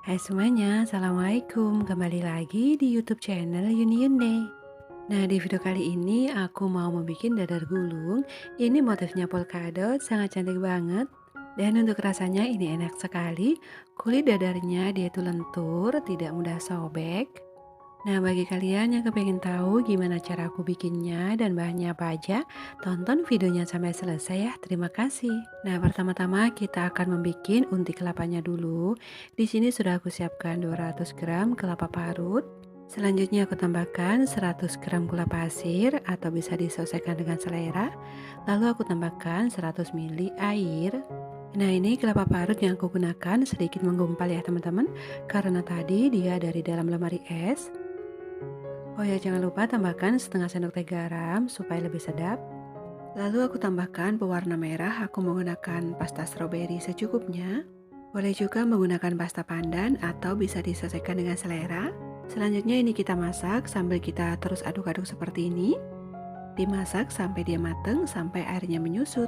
Hai semuanya, Assalamualaikum. Kembali lagi di YouTube channel Union Day. Nah, di video kali ini aku mau membuat dadar gulung. Ini motifnya polkadot, sangat cantik banget. Dan untuk rasanya ini enak sekali. Kulit dadarnya dia itu lentur, tidak mudah sobek. Nah, bagi kalian yang kepengen tahu gimana cara aku bikinnya dan bahannya apa aja, tonton videonya sampai selesai ya. Terima kasih. Nah, pertama-tama kita akan membuat unti kelapanya dulu. Di sini sudah aku siapkan 200 gram kelapa parut. Selanjutnya aku tambahkan 100 gram gula pasir atau bisa disesuaikan dengan selera. Lalu aku tambahkan 100 ml air. Nah, ini kelapa parut yang aku gunakan sedikit menggumpal ya teman-teman, karena tadi dia dari dalam lemari es. Oh ya, jangan lupa tambahkan setengah sendok teh garam supaya lebih sedap. Lalu aku tambahkan pewarna merah, aku menggunakan pasta stroberi secukupnya. Boleh juga menggunakan pasta pandan atau bisa disesuaikan dengan selera. Selanjutnya ini kita masak sambil kita terus aduk-aduk seperti ini. Dimasak sampai dia matang, sampai airnya menyusut.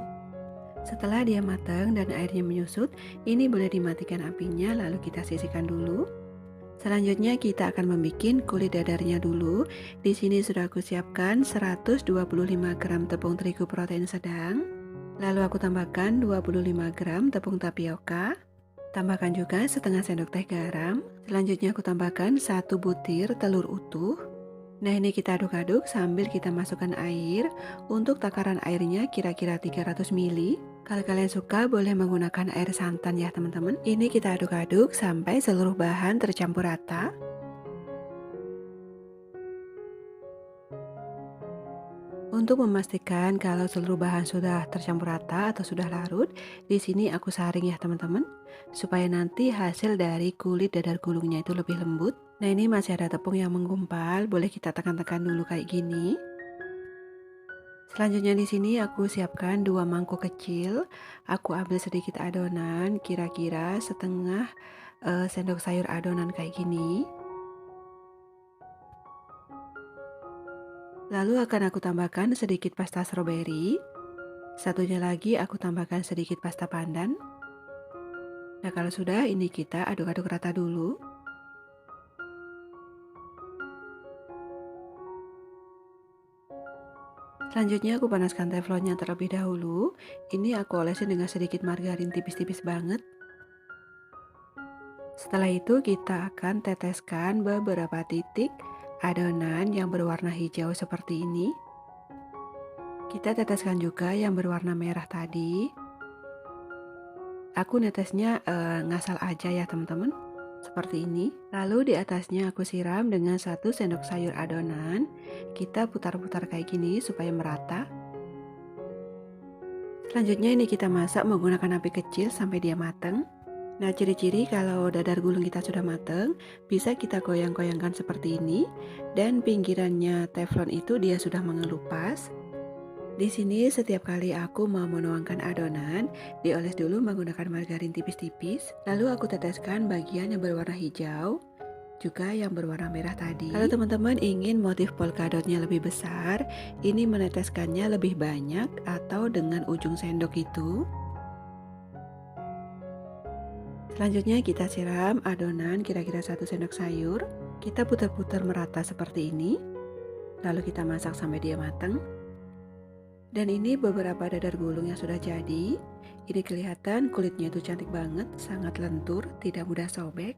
Setelah dia matang dan airnya menyusut, ini boleh dimatikan apinya lalu kita sisihkan dulu. Selanjutnya kita akan membuat kulit dadarnya dulu. Di sini sudah aku siapkan 125 gram tepung terigu protein sedang. Lalu aku tambahkan 25 gram tepung tapioka. Tambahkan juga setengah sendok teh garam. Selanjutnya aku tambahkan 1 butir telur utuh. Nah, ini kita aduk-aduk sambil kita masukkan air. Untuk takaran airnya kira-kira 300 ml. Kalau kalian suka boleh menggunakan air santan ya teman-teman. Ini kita aduk-aduk sampai seluruh bahan tercampur rata. Untuk memastikan kalau seluruh bahan sudah tercampur rata atau sudah larut, di sini aku saring ya teman-teman, supaya nanti hasil dari kulit dadar gulungnya itu lebih lembut. Nah, ini masih ada tepung yang menggumpal, boleh kita tekan-tekan dulu kayak gini. Selanjutnya di sini aku siapkan 2 mangkuk kecil. Aku ambil sedikit adonan, kira-kira setengah sendok sayur adonan kayak gini. Lalu akan aku tambahkan sedikit pasta stroberi. Satunya lagi aku tambahkan sedikit pasta pandan. Nah, kalau sudah ini kita aduk-aduk rata dulu. Selanjutnya aku panaskan teflonnya terlebih dahulu. Ini aku olesin dengan sedikit margarin tipis-tipis banget. Setelah itu kita akan teteskan beberapa titik adonan yang berwarna hijau seperti ini. Kita teteskan juga yang berwarna merah tadi. Aku netesnya ngasal aja ya teman-teman, seperti ini. Lalu di atasnya aku siram dengan 1 sendok sayur adonan. Kita putar-putar kayak gini supaya merata. Selanjutnya ini kita masak menggunakan api kecil sampai dia matang. Nah, ciri-ciri kalau dadar gulung kita sudah matang, bisa kita goyang-goyangkan seperti ini. Dan pinggirannya teflon itu dia sudah mengelupas. Di sini setiap kali aku mau menuangkan adonan, dioles dulu menggunakan margarin tipis-tipis, lalu aku teteskan bagian yang berwarna hijau, juga yang berwarna merah tadi. Kalau teman-teman ingin motif polkadotnya lebih besar, ini meneteskannya lebih banyak atau dengan ujung sendok itu. Selanjutnya kita siram adonan kira-kira 1 sendok sayur, kita putar-putar merata seperti ini, lalu kita masak sampai dia matang. Dan ini beberapa dadar gulung yang sudah jadi. Ini kelihatan kulitnya itu cantik banget, sangat lentur, tidak mudah sobek.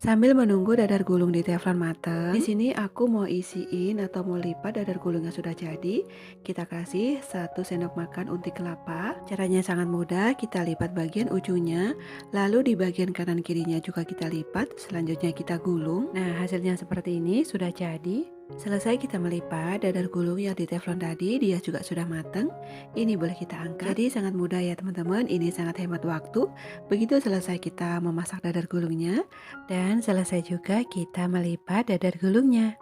Sambil menunggu dadar gulung di teflon matang, di sini aku mau isiin atau mau lipat dadar gulung yang sudah jadi. Kita kasih 1 sendok makan unti kelapa. Caranya sangat mudah, kita lipat bagian ujungnya, lalu di bagian kanan kirinya juga kita lipat. Selanjutnya kita gulung. Nah, hasilnya seperti ini sudah jadi. Selesai kita melipat dadar gulung yang di teflon tadi, dia juga sudah matang. Ini boleh kita angkat. Jadi sangat mudah ya teman-teman, ini sangat hemat waktu. Begitu selesai kita memasak dadar gulungnya, dan selesai juga kita melipat dadar gulungnya.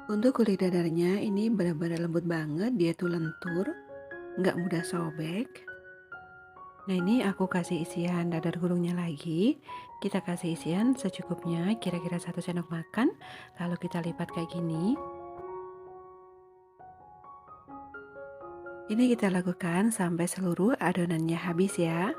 Untuk kulit dadarnya ini benar-benar lembut banget, dia tuh lentur, nggak mudah sobek. Nah, ini aku kasih isian dadar gulungnya lagi. Kita kasih isian secukupnya, kira-kira 1 sendok makan. Lalu kita lipat kayak gini. Ini kita lakukan sampai seluruh adonannya habis ya.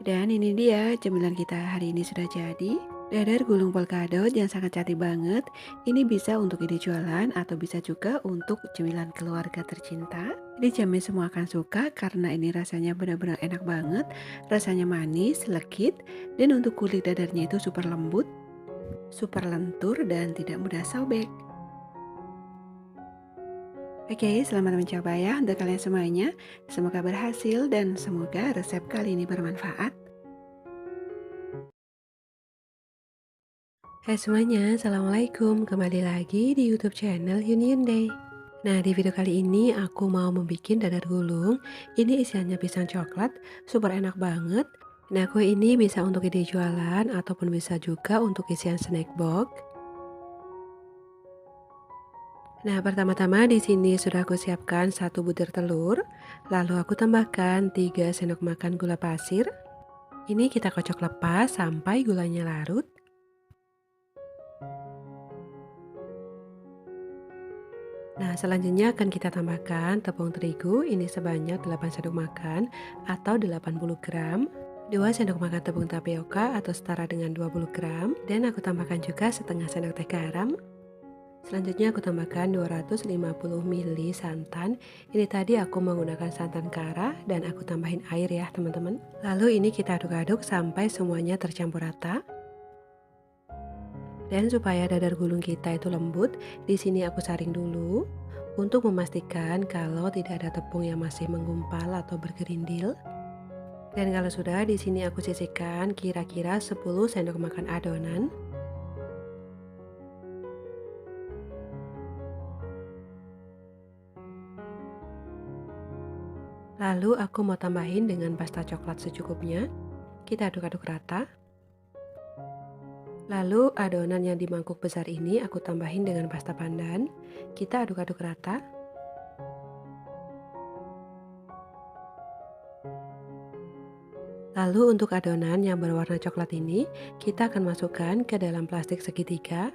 Dan ini dia cemilan kita hari ini sudah jadi. Dadar gulung polkadot yang sangat cantik banget. Ini bisa untuk ide jualan atau bisa juga untuk cemilan keluarga tercinta. Dijamin semua akan suka karena ini rasanya benar-benar enak banget. Rasanya manis, legit, dan untuk kulit dadarnya itu super lembut, super lentur, dan tidak mudah sobek. Oke, selamat mencoba ya untuk kalian semuanya. Semoga berhasil dan semoga resep kali ini bermanfaat. Hai semuanya, Assalamualaikum. Kembali lagi di YouTube channel Union Day. Nah, di video kali ini aku mau membuat dadar gulung. Ini isiannya pisang coklat, super enak banget. Nah, kue ini bisa untuk ide jualan ataupun bisa juga untuk isian snack box. Nah, pertama-tama di sini sudah aku siapkan satu butir telur, lalu aku tambahkan 3 sendok makan gula pasir. Ini kita kocok lepas sampai gulanya larut. Nah, selanjutnya akan kita tambahkan tepung terigu, ini sebanyak 8 sendok makan atau 80 gram. 2 sendok makan tepung tapioka atau setara dengan 20 gram. Dan aku tambahkan juga setengah sendok teh garam. Selanjutnya aku tambahkan 250 ml santan. Ini tadi aku menggunakan santan kara dan aku tambahin air ya teman-teman. Lalu ini kita aduk-aduk sampai semuanya tercampur rata. Dan supaya dadar gulung kita itu lembut, di sini aku saring dulu untuk memastikan kalau tidak ada tepung yang masih menggumpal atau bergerindil. Dan kalau sudah, di sini aku sisihkan kira-kira 10 sendok makan adonan. Lalu aku mau tambahin dengan pasta coklat secukupnya. Kita aduk-aduk rata. Lalu adonan yang di mangkuk besar ini aku tambahin dengan pasta pandan. Kita aduk-aduk rata. Lalu untuk adonan yang berwarna coklat ini, kita akan masukkan ke dalam plastik segitiga.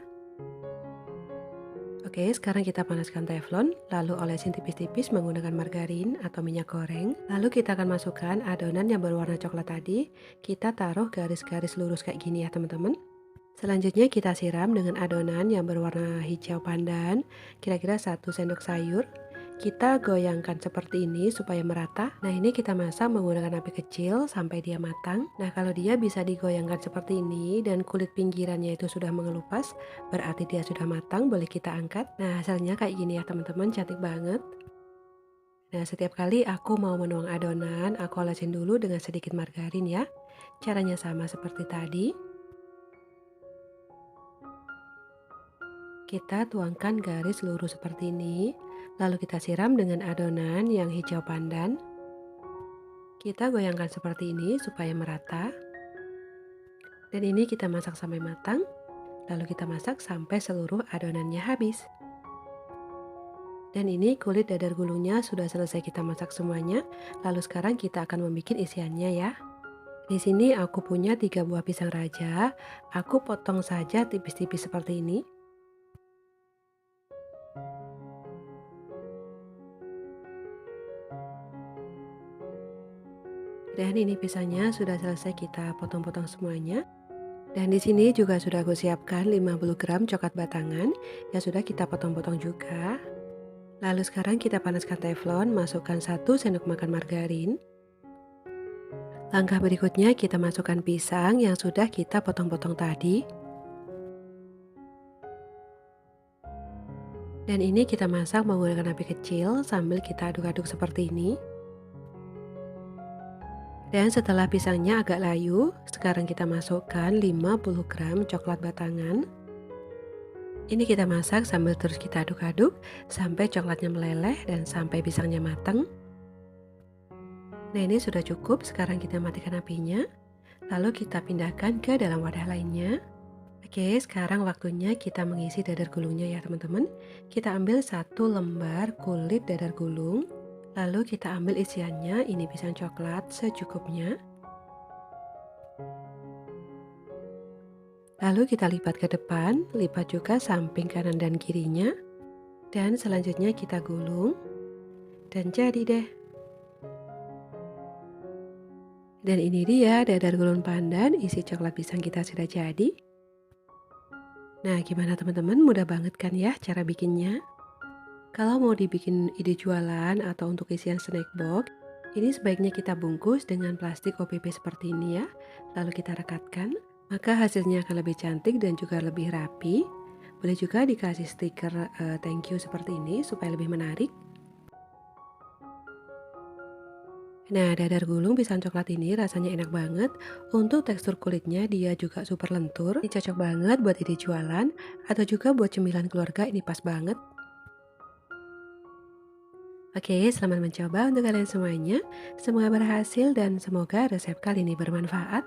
Oke, sekarang kita panaskan teflon, lalu olesin tipis-tipis menggunakan margarin atau minyak goreng. Lalu kita akan masukkan adonan yang berwarna coklat tadi. Kita taruh garis-garis lurus kayak gini ya teman-teman. Selanjutnya kita siram dengan adonan yang berwarna hijau pandan, kira-kira 1 sendok sayur. Kita goyangkan seperti ini supaya merata. Nah, ini kita masak menggunakan api kecil sampai dia matang. Nah, kalau dia bisa digoyangkan seperti ini dan kulit pinggirannya itu sudah mengelupas, berarti dia sudah matang, boleh kita angkat. Nah, hasilnya kayak gini ya teman-teman, cantik banget. Nah, setiap kali aku mau menuang adonan, aku olesin dulu dengan sedikit margarin ya. Caranya sama seperti tadi. Kita tuangkan garis lurus seperti ini, lalu kita siram dengan adonan yang hijau pandan. Kita goyangkan seperti ini supaya merata. Dan ini kita masak sampai matang, lalu kita masak sampai seluruh adonannya habis. Dan ini kulit dadar gulungnya sudah selesai kita masak semuanya, lalu sekarang kita akan membuat isiannya ya. Di sini aku punya 3 buah pisang raja, aku potong saja tipis-tipis seperti ini. Dan ini pisangnya sudah selesai kita potong-potong semuanya. Dan di sini juga sudah aku siapkan 50 gram coklat batangan yang sudah kita potong-potong juga. Lalu sekarang kita panaskan teflon, masukkan 1 sendok makan margarin. Langkah berikutnya kita masukkan pisang yang sudah kita potong-potong tadi. Dan ini kita masak menggunakan api kecil sambil kita aduk-aduk seperti ini. Dan setelah pisangnya agak layu, sekarang kita masukkan 50 gram coklat batangan. Ini kita masak sambil terus kita aduk-aduk sampai coklatnya meleleh dan sampai pisangnya matang. Nah, ini sudah cukup, sekarang kita matikan apinya. Lalu kita pindahkan ke dalam wadah lainnya. Oke, sekarang waktunya kita mengisi dadar gulungnya ya teman-teman. Kita ambil 1 lembar kulit dadar gulung. Lalu kita ambil isiannya, ini pisang coklat secukupnya. Lalu kita lipat ke depan, lipat juga samping kanan dan kirinya. Dan selanjutnya kita gulung. Dan jadi deh. Dan ini dia dadar gulung pandan isi coklat pisang kita sudah jadi. Nah, gimana teman-teman? Mudah banget kan ya cara bikinnya? Kalau mau dibikin ide jualan atau untuk isian snack box, ini sebaiknya kita bungkus dengan plastik OPP seperti ini ya. Lalu kita rekatkan, maka hasilnya akan lebih cantik dan juga lebih rapi. Boleh juga dikasih stiker thank you seperti ini supaya lebih menarik. Nah, dadar gulung pisang coklat ini rasanya enak banget. Untuk tekstur kulitnya dia juga super lentur. Ini cocok banget buat ide jualan atau juga buat cemilan keluarga, ini pas banget. Oke, selamat mencoba untuk kalian semuanya. Semoga berhasil dan semoga resep kali ini bermanfaat.